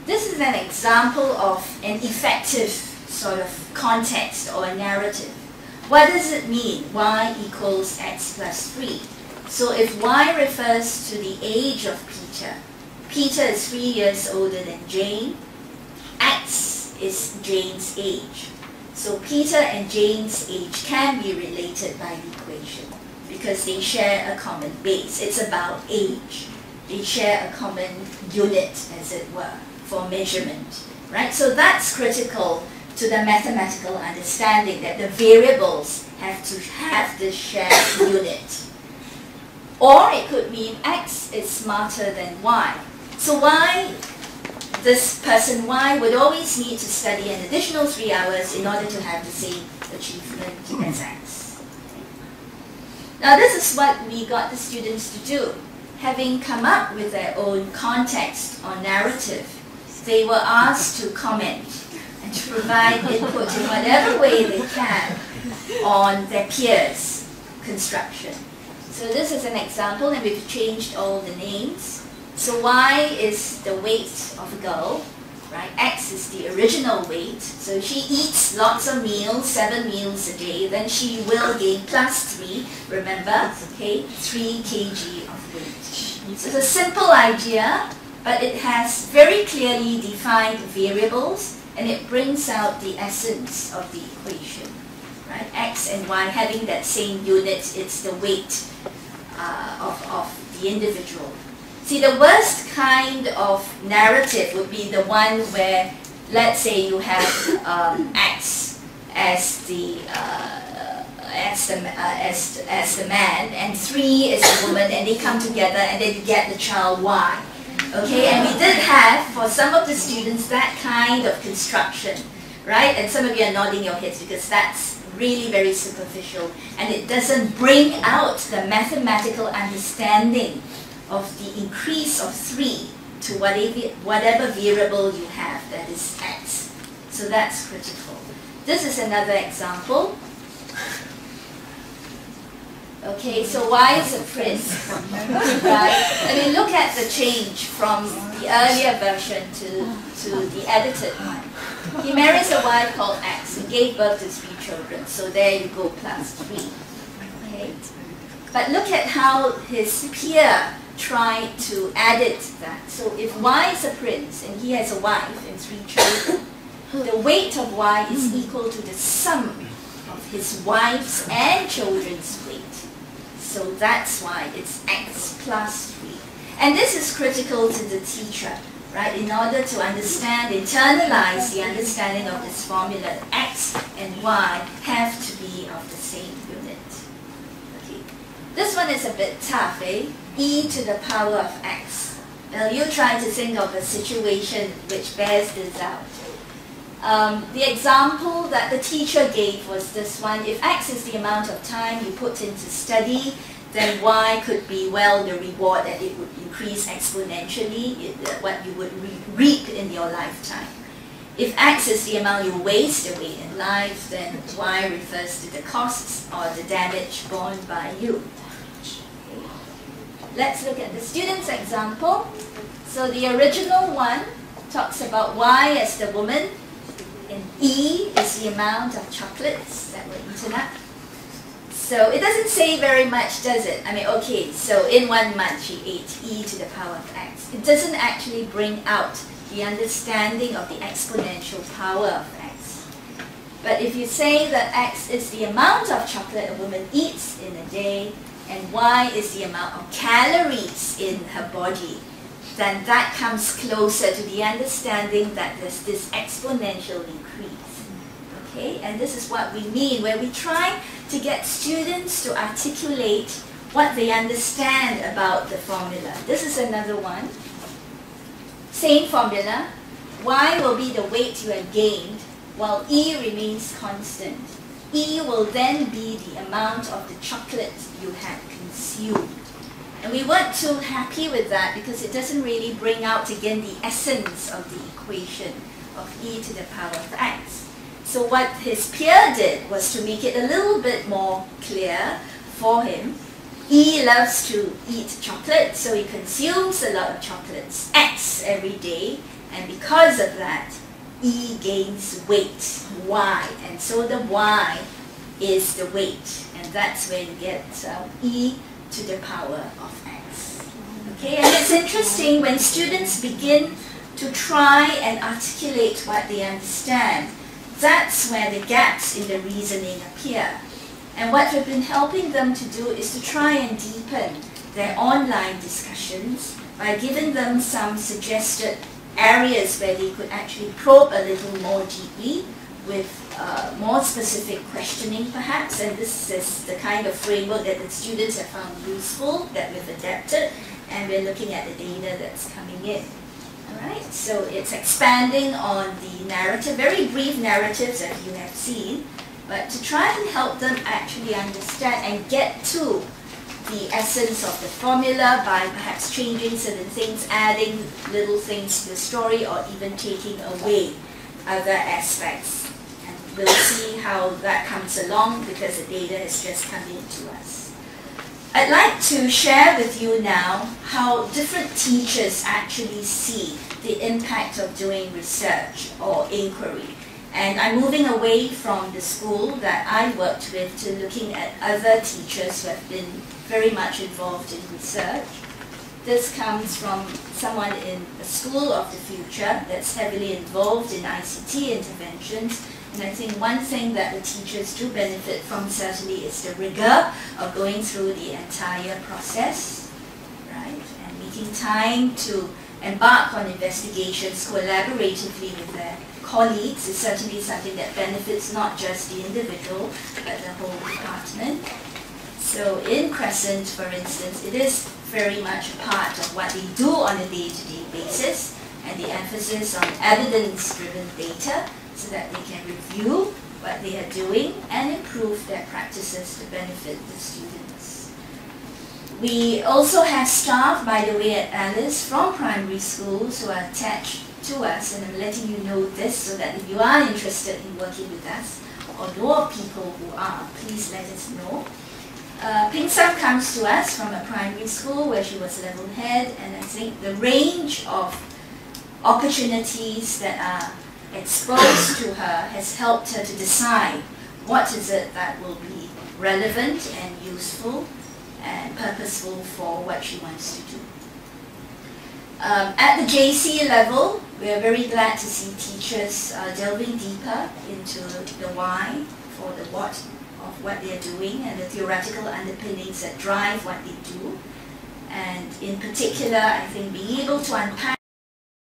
This is an example of an effective sort of context or a narrative. What does it mean? Y equals x plus 3. So if y refers to the age of Peter, Peter is 3 years older than Jane, x is Jane's age. So Peter and Jane's age can be related by the equation because they share a common base. It's about age. They share a common unit, as it were, for measurement, right? So that's critical to the mathematical understanding that the variables have to have this shared unit. Or it could mean x is smarter than y. So y, this person y would always need to study an additional 3 hours in order to have the same achievement as x. Now this is what we got the students to do. Having come up with their own context or narrative, they were asked to comment and to provide input in whatever way they can on their peers' construction. So this is an example, and we've changed all the names. So y is the weight of a girl, right? X is the original weight. So if she eats lots of meals, 7 meals a day, then she will gain plus 3, remember, okay, 3 kg of weight. So it's a simple idea, but it has very clearly defined variables, and it brings out the essence of the equation, right? X and y having that same unit, it's the weight of the individual. See, the worst kind of narrative would be the one where, let's say, you have X as the man, and 3 is the woman, and they come together, and then you get the child Y. Okay, and we did have, for some of the students, that kind of construction, right? And some of you are nodding your heads because that's really very superficial, and it doesn't bring out the mathematical understanding of the increase of 3 to whatever variable you have that is x. So that's critical. This is another example. Okay, so y is a prince, right? I mean, look at the change from the earlier version to the edited one. He marries a wife called X and gave birth to 3 children. So there you go, plus 3. Okay, but look at how his peer tried to edit that. So if y is a prince and he has a wife and 3 children, the weight of y is equal to the sum of his wife's and children's weight. So that's why it's x plus 3. And this is critical to the teacher, right? In order to understand, internalize the understanding of this formula, x and y have to be of the same unit. Okay. This one is a bit tough, eh? E to the power of x. Now you try to think of a situation which bears this out. The example that the teacher gave was this one. If x is the amount of time you put into study, then y could be, well, the reward that it would increase exponentially, what you would reap in your lifetime. If x is the amount you waste away in life, then y refers to the costs or the damage borne by you. Okay. Let's look at the student's example. So the original one talks about y as the woman, and E is the amount of chocolates that were eaten up. So it doesn't say very much, does it? I mean, okay, so in 1 month she ate E to the power of x. It doesn't actually bring out the understanding of the exponential power of x. But if you say that x is the amount of chocolate a woman eats in a day, and y is the amount of calories in her body, then that comes closer to the understanding that there's this exponential increase. Okay, and this is what we mean, where we try to get students to articulate what they understand about the formula. This is another one. Same formula. Y will be the weight you have gained, while E remains constant. E will then be the amount of the chocolate you had consumed. And we weren't too happy with that because it doesn't really bring out again the essence of the equation of e to the power of x. So what his peer did was to make it a little bit more clear for him. E loves to eat chocolate, so he consumes a lot of chocolates, x every day, And because of that, E gains weight, Y. And so the Y is the weight. And that's where you get E to the power of X. Okay, and it's interesting when students begin to try and articulate what they understand, that's where the gaps in the reasoning appear. And what we've been helping them to do is to try and deepen their online discussions by giving them some suggested areas where they could actually probe a little more deeply with more specific questioning perhaps. And this is the kind of framework that the students have found useful, that we've adapted, and we're looking at the data that's coming in. Alright, so it's expanding on the narrative, very brief narratives that you have seen, but to try and help them actually understand and get to the essence of the formula by perhaps changing certain things, adding little things to the story, or even taking away other aspects. And we'll see how that comes along because the data has just come in to us. I'd like to share with you now how different teachers actually see the impact of doing research or inquiry. And I'm moving away from the school that I worked with to looking at other teachers who have been very much involved in research. This comes from someone in a school of the future that's heavily involved in ICT interventions. And I think one thing that the teachers do benefit from certainly is the rigor of going through the entire process, right? And making time to embark on investigations collaboratively with their colleagues is certainly something that benefits not just the individual, but the whole department. So in Crescent, for instance, it is very much a part of what they do on a day-to-day basis, and the emphasis on evidence-driven data so that they can review what they are doing and improve their practices to benefit the students. We also have staff, by the way, at ELIS from primary schools who are attached to us, and I'm letting you know this so that if you are interested in working with us or know of people who are, please let us know. Ping Sam comes to us from a primary school where she was level head, and I think the range of opportunities that are exposed to her has helped her to decide what is it that will be relevant and useful and purposeful for what she wants to do. At the JC level, we are very glad to see teachers delving deeper into the why for the what of what they are doing and the theoretical underpinnings that drive what they do. And in particular, I think being able to unpack